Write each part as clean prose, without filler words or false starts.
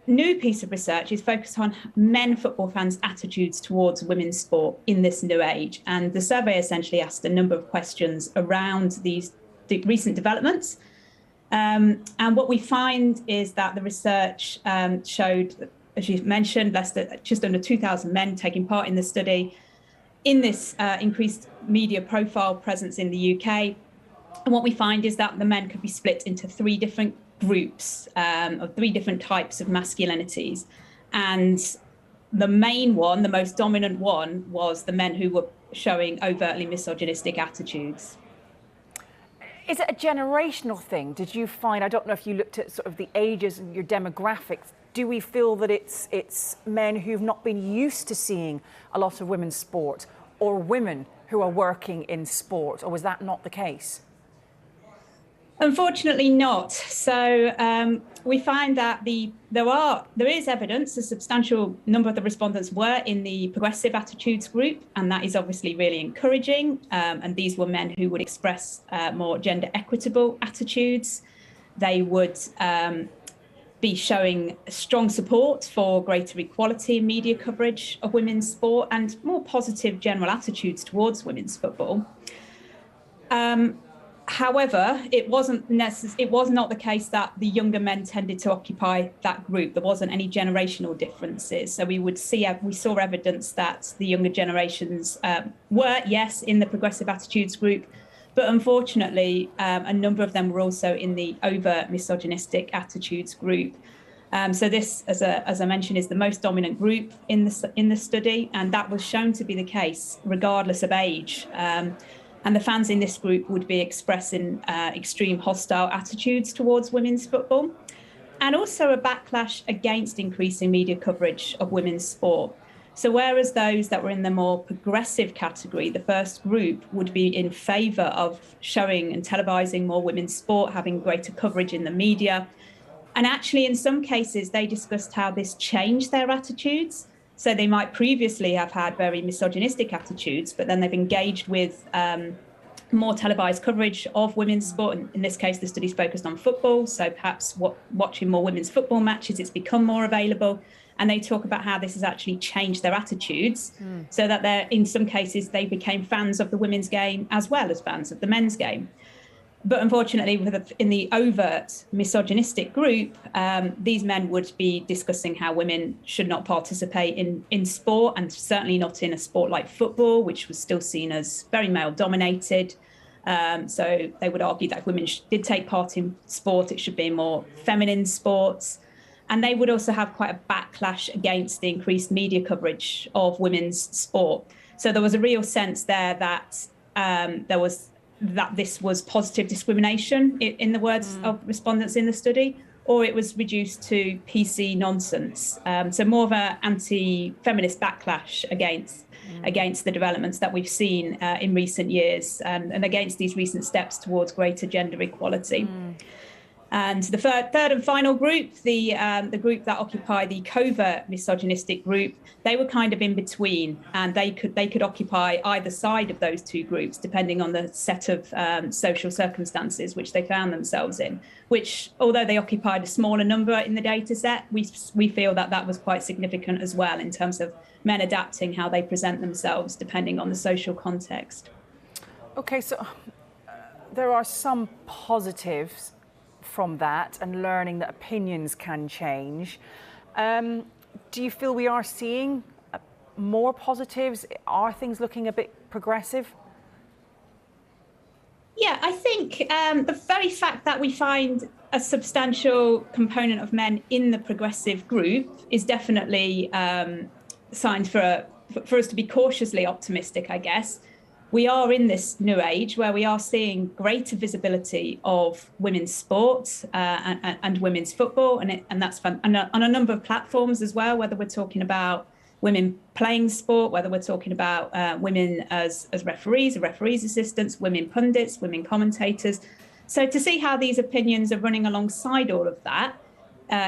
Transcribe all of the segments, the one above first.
new piece of research is focused on men football fans' attitudes towards women's sport in this new age. And the survey essentially asked a number of questions around the recent developments. And what we find is that the research showed, as you mentioned, just under 2,000 men taking part in the study in this increased media profile presence in the UK. And what we find is that the men could be split into three different groups of three different types of masculinities. And the main one, the most dominant one, was the men who were showing overtly misogynistic attitudes. Is it a generational thing? Did you find, I don't know if you looked at sort of the ages and your demographics, do we feel that it's men who've not been used to seeing a lot of women's sport, or women who are working in sport, or was that not the case? Unfortunately not. So we find that there is evidence, a substantial number of the respondents were in the progressive attitudes group, and that is obviously really encouraging. And these were men who would express more gender equitable attitudes. They would be showing strong support for greater equality in media coverage of women's sport and more positive general attitudes towards women's football. However, it was not the case that the younger men tended to occupy that group. There wasn't any generational differences. So we saw evidence that the younger generations were, yes, in the progressive attitudes group, but unfortunately, a number of them were also in the overt misogynistic attitudes group. So this, as I mentioned, is the most dominant group in the study, and that was shown to be the case regardless of age. And the fans in this group would be expressing extreme hostile attitudes towards women's football, and also a backlash against increasing media coverage of women's sport. So whereas those that were in the more progressive category, the first group, would be in favour of showing and televising more women's sport, having greater coverage in the media. And actually, in some cases, they discussed how this changed their attitudes. So they might previously have had very misogynistic attitudes, but then they've engaged with more televised coverage of women's sport. In this case, the study's focused on football. So perhaps watching more women's football matches, it's become more available. And they talk about how this has actually changed their attitudes so that in some cases, they became fans of the women's game as well as fans of the men's game. But unfortunately, in the overt misogynistic group, these men would be discussing how women should not participate in sport, and certainly not in a sport like football, which was still seen as very male-dominated. So they would argue that if women did take part in sport, it should be more feminine sports. And they would also have quite a backlash against the increased media coverage of women's sport. So there was a real sense there that this was positive discrimination, in the words of respondents in the study, or it was reduced to PC nonsense. So more of an anti-feminist backlash against the developments that we've seen in recent years, and against these recent steps towards greater gender equality. And the third and final group, the group that occupied the covert misogynistic group, they were kind of in between, and they could occupy either side of those two groups, depending on the set of social circumstances which they found themselves in. Which, although they occupied a smaller number in the data set, we feel that was quite significant as well in terms of men adapting how they present themselves depending on the social context. Okay, so there are some positives from that, and learning that opinions can change. Do you feel we are seeing more positives? Are things looking a bit progressive? Yeah, I think the very fact that we find a substantial component of men in the progressive group is definitely signs for us to be cautiously optimistic, I guess. We are in this new age where we are seeing greater visibility of women's sports and women's football, and that's fun. And on a number of platforms as well, whether we're talking about women playing sport, whether we're talking about women as referees or referees assistants, women pundits, women commentators. So to see how these opinions are running alongside all of that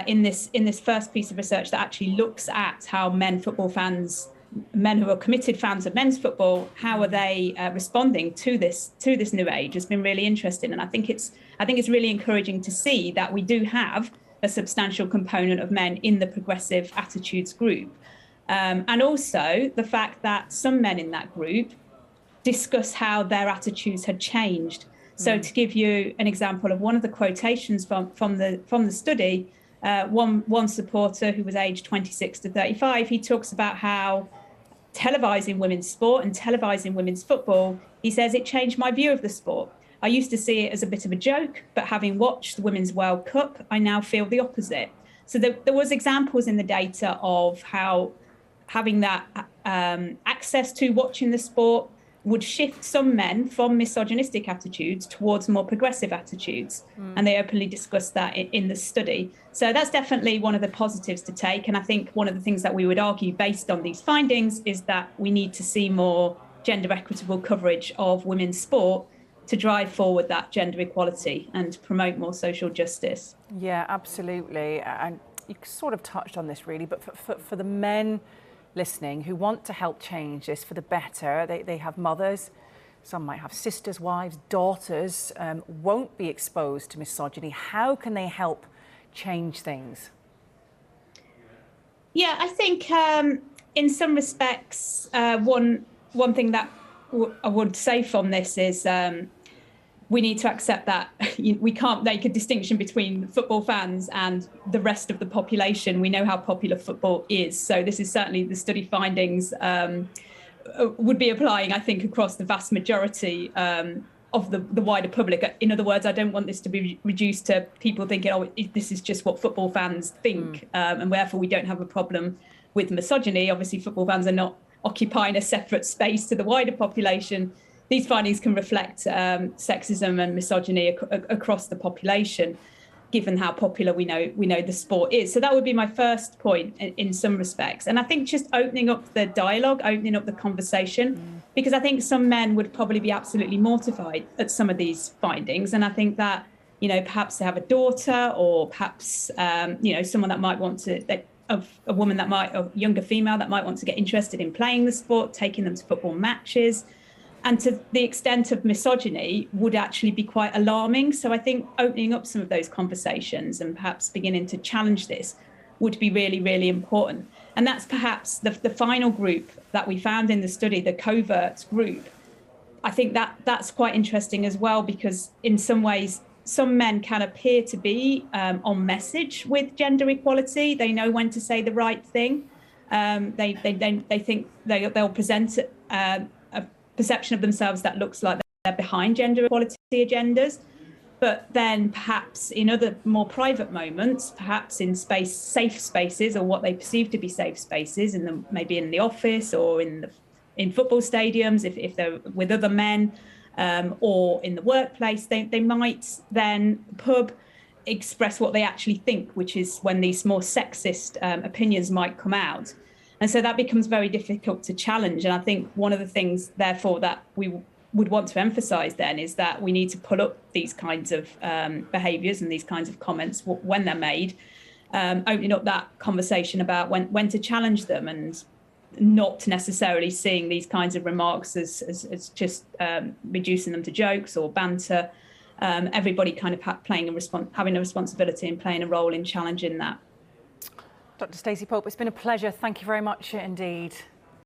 in this first piece of research that actually looks at how men who are committed fans of men's football, how are they responding to this new age, has been really interesting. And I think it's really encouraging to see that we do have a substantial component of men in the progressive attitudes group. And also the fact that some men in that group discuss how their attitudes had changed. So to give you an example of one of the quotations from the study, one supporter who was aged 26 to 35, he talks about how televising women's sport and televising women's football, he says, it changed my view of the sport. I used to see it as a bit of a joke, but having watched the Women's World Cup, I now feel the opposite. So there was examples in the data of how having that access to watching the sport would shift some men from misogynistic attitudes towards more progressive attitudes. And they openly discussed that in the study. So that's definitely one of the positives to take. And I think one of the things that we would argue based on these findings is that we need to see more gender equitable coverage of women's sport to drive forward that gender equality and promote more social justice. Yeah, absolutely. And you sort of touched on this really, but for the men listening who want to help change this for the better, they have mothers, some might have sisters, wives, daughters, won't be exposed to misogyny. How can they help change things? Yeah, I think in some respects, one thing that I would say from this is we need to accept that we can't make a distinction between football fans and the rest of the population. We know how popular football is. So this is certainly the study findings would be applying, I think, across the vast majority of the wider public. In other words, I don't want this to be reduced to people thinking, oh, this is just what football fans think, and therefore we don't have a problem with misogyny. Obviously, football fans are not occupying a separate space to the wider population. These findings can reflect sexism and misogyny across the population, given how popular we know the sport is. So that would be my first point in some respects. And I think just opening up the dialogue, opening up the conversation, because I think some men would probably be absolutely mortified at some of these findings. And I think that, perhaps they have a daughter, or perhaps, someone that might want to, a younger female that might want to get interested in playing the sport, taking them to football matches. And to the extent of misogyny would actually be quite alarming. So I think opening up some of those conversations and perhaps beginning to challenge this would be really, really important. And that's perhaps the final group that we found in the study, the covert group. I think that's quite interesting as well, because in some ways, some men can appear to be on message with gender equality. They know when to say the right thing. They think they'll present a perception of themselves that looks like they're behind gender equality agendas. But then perhaps in other more private moments, perhaps in safe spaces, or what they perceive to be safe spaces, maybe in the office or in football stadiums, if they're with other men, or in the workplace, they might then express what they actually think, which is when these more sexist opinions might come out. And so that becomes very difficult to challenge. And I think one of the things, therefore, that we would want to emphasise then is that we need to pull up these kinds of behaviours and these kinds of comments when they're made, opening up that conversation about when to challenge them, and not necessarily seeing these kinds of remarks as just reducing them to jokes or banter. Everybody kind of having a responsibility and playing a role in challenging that. Dr. Stacey Hope, it's been a pleasure. Thank you very much indeed.